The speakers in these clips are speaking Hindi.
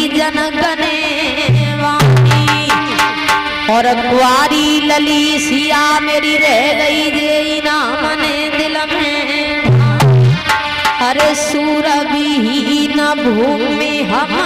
जनक ने वाणी, और कुआरी लली सिया मेरी रह गई जे ना मने दिल में। अरे सूरबीन भूमि हम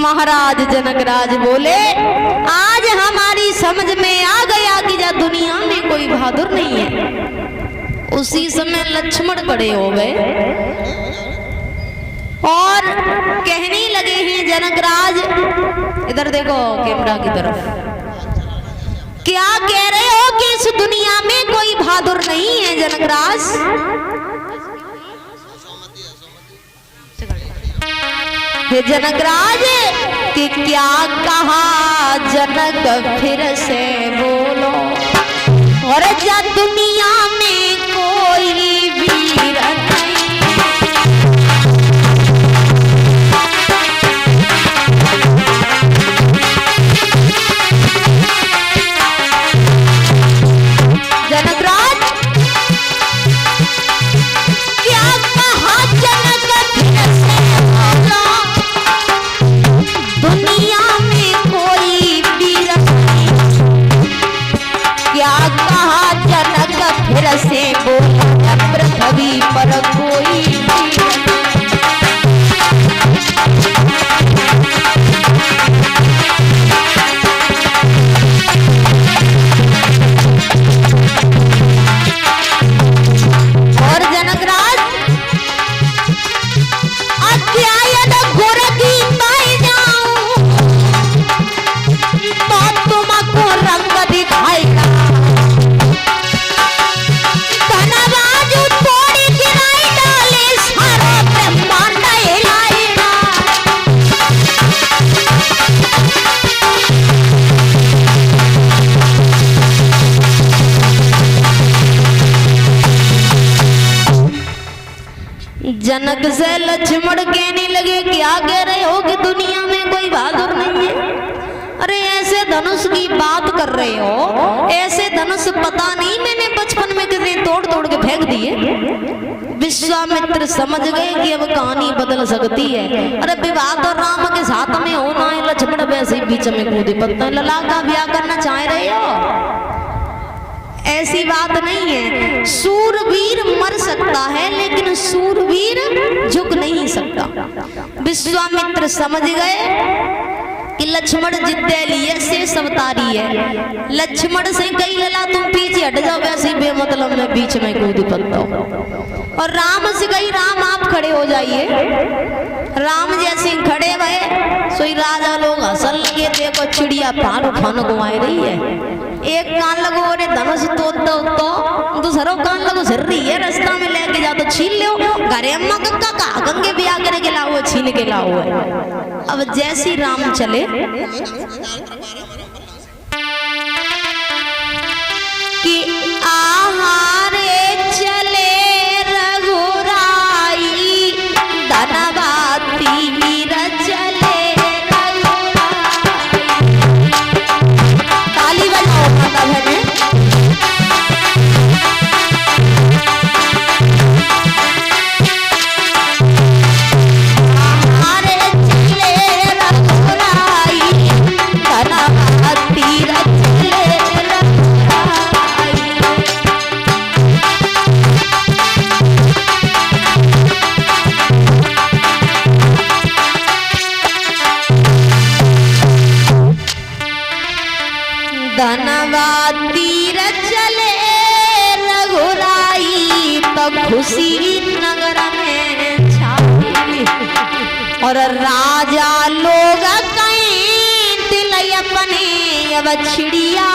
महाराज जनकराज बोले, आज हमारी समझ में आ गया कि जा दुनिया में कोई बहादुर नहीं है। उसी समय लक्ष्मण खड़े हो गए और कहने लगे हैं, जनकराज इधर देखो कैमरा की तरफ, क्या कह रहे हो कि इस दुनिया में कोई बहादुर नहीं है जनकराज? हे जनकराज कि क्या कहा जनक फिर से बोलो, और जा दुनिया में कोई वीर नहीं। जनकराज क्या कहा जनक फिर से बोलो, दुनिया में कोई वीर नहीं। क्या कहा जनक फिर से बोला, पृथ्वी पर कोई वीर और जनकराज अध्यायन गुर की पाई जाऊं तो तुमको रंग दिखाएगा। धनराज तोड़ी गिराई डाले सारा ब्रह्मांड हिलाएगा। जनक से लक्ष्मण कहने लगे, क्या कह रहे हो कि दुनिया में कोई बहादुर नहीं है? अरे ऐसे धनुष की बात कर रहे हो, ऐसे धनुष पता नहीं मैंने बचपन में कितने तोड़ तोड़ के फेंक दिए। विश्वामित्र समझ गए कि अब कहानी बदल सकती है। अरे विवाह तो राम के साथ में होना है, लक्ष्मण वैसे ही बीच में कूदे पत्ता लला का ब्याह करना चाह रहे हो, ऐसी बात नहीं है। सूरवीर मर सकता है लेकिन सूरवीर झुक नहीं सकता। विश्वामित्र समझ गए कि लक्ष्मण जिद्दे लिए शेष अवतारी है। लक्ष्मण से कही लला तुम पीछे हट जाओ, वैसे बेमतलब में बीच में कूद पड़ता। और राम से कही राम आप खड़े हो जाइए। राम जैसे खड़े भये सोई राजा लोग हंसन लगे, देखो चिड़िया पान उठान घुमाई रही है। एक कान लगो और धनुष तो दूसरो कान लगो सर रही है, रास्ता में लेके जाओ तो छीन लो। घरे अम्मा कक्का का गंगे ब्याह करे के लाओ, छीन के लाओ है। अब जैसी राम चले कि आहारे चले रघुराई, धनवाती वीर चले रघुराई। ताली बजाओ माता बहने। धनवाती चले रघुराई, तो खुशी नगर में छाई। और राजा लोग कहीं दिल अपने अब चिड़िया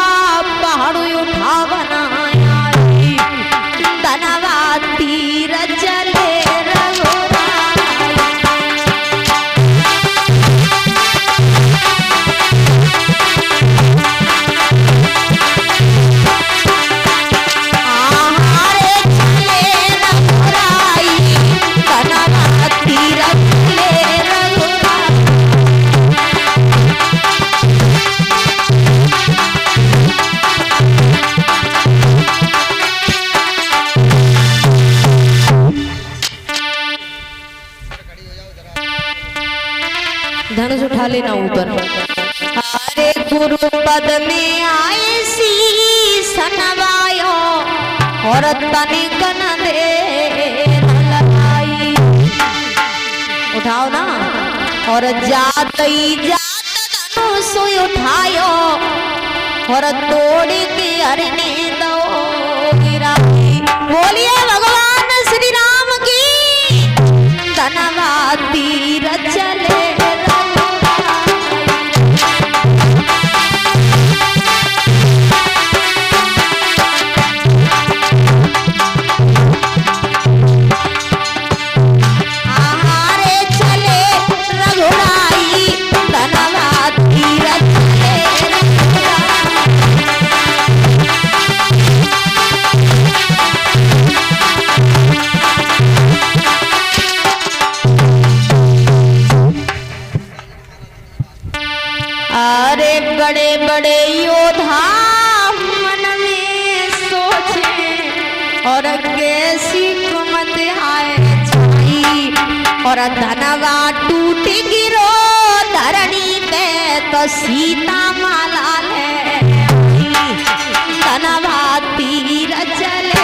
पहाड़ उठा बनाया। धनवाती चले रघुराई। चले ना ऊपर। हरे गुरु पद में आए शीश नवायो और तनिक न देर लगाई। उठाओ ना। और जात ही जात धनुष उठायो और तोड़ के अरने दो गिराई। बोलिए भगवान श्री राम की। धनवा तीर चले बड़े बड़े योद्धा मन में सोचे और कैसी कुमत आए छाई। और धनवा टूट गिरो धरणी पे तो सीता माला ले आई। धनवा तीर चले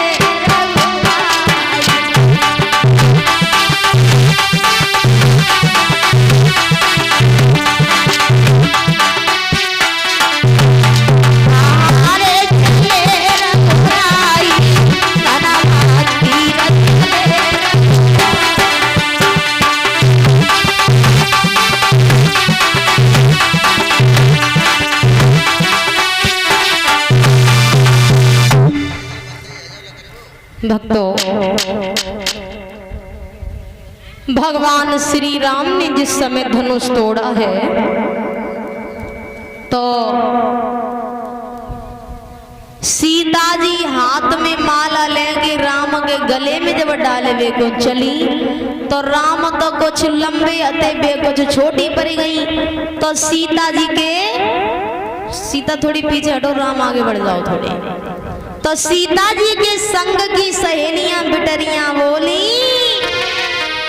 भक्तों। भगवान श्री राम ने जिस समय धनुष तोड़ा है तो सीता जी हाथ में माला लेके राम के गले में जब डाले वे को चली तो राम तो कुछ लंबे अते बे कुछ छोटी पड़ गई। तो सीता जी के सीता थोड़ी पीछे हटो, राम आगे बढ़ जाओ थोड़े। तो सीता जी के संग की सहेलियां बिटरियां बोली,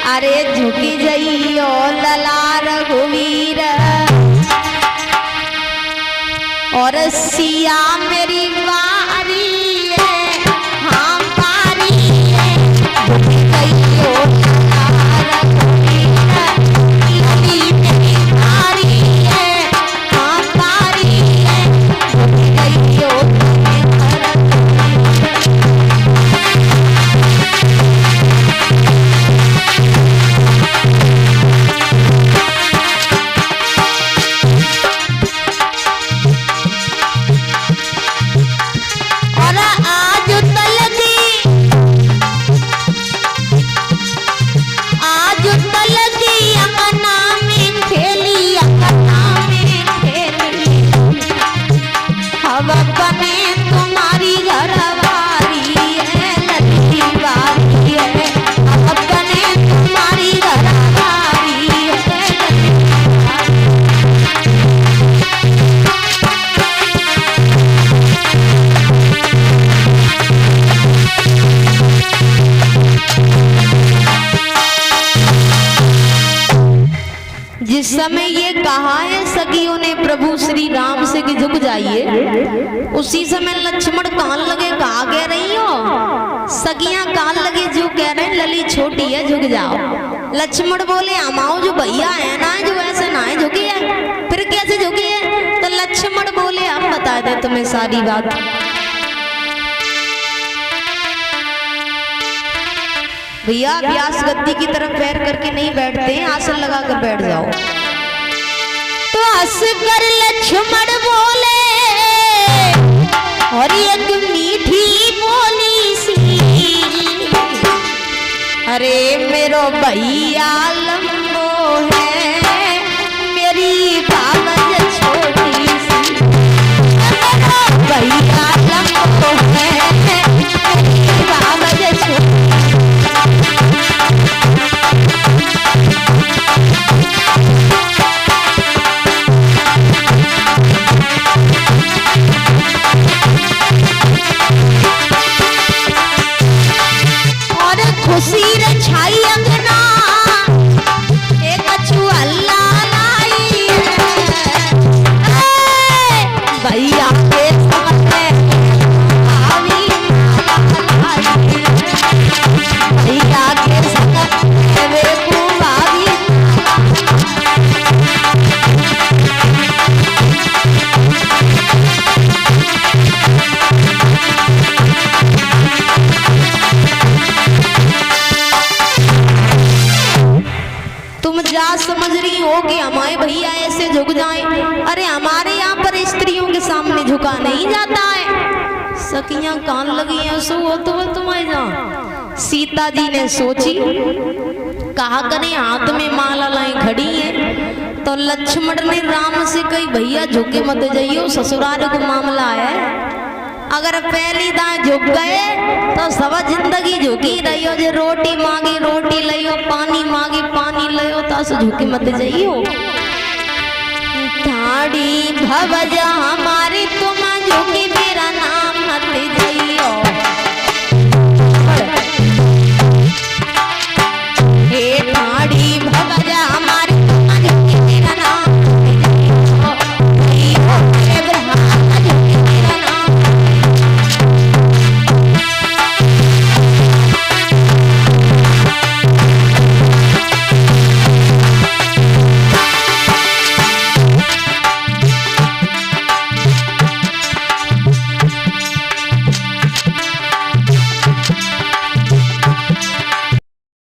अरे झुकी जइयो लला रघुवीर और सिया मेरी वारी है, हाँ पारी है। झुकी जइयो लला रघुवीर लली मेरी वारी है, हाँ पारी है। झुकी जइयो जिस समय ये कहा है सखियों ने प्रभु श्री राम से कि झुक जाइए, उसी समय लक्ष्मण कान लगे कहा कह रही हो। सखियां कान लगे जो कह रहे हैं लली छोटी है झुक जाओ। लक्ष्मण बोले अमाओ जो भैया है ना जो ऐसे ना है झुकी है, फिर कैसे झुकी है। तो लक्ष्मण बोले हम बता दे तुम्हें सारी बात। भैया व्यास गद्दी की तरफ पैर करके नहीं बैठते हैं, आसन लगा कर बैठ जाओ। तो हंसकर लक्ष्मण बोले और एक मीठी बोली सी, अरे मेरो भैया लंबो है मेरी बाबज छोटी सी। मेरा भैया लंबो है मेरी बाबज छोटी। खुशी रे छाई अंगना हो कि हमारे भैया ऐसे झुक जाएं। अरे हमारे यहाँ पर स्त्रियों के सामने झुका नहीं जाता है। सखियां कान लगी हैं सो तो तुम्हारे जहाँ। सीता जी ने सोची, कहा करें हाथ में माला लाई खड़ी है। तो लक्ष्मण ने राम से कही भैया झुके मत जाइयो, ससुराल को मामला है। अगर पहली दाएं झुक गए तो सब जिंदगी झुकी रहियो। जो रोटी मांगी रोटी लियो, पानी मांगी पानी लियो, तो झुके मत जाइयो। ठाड़ी भवजा हमारी तुम झुके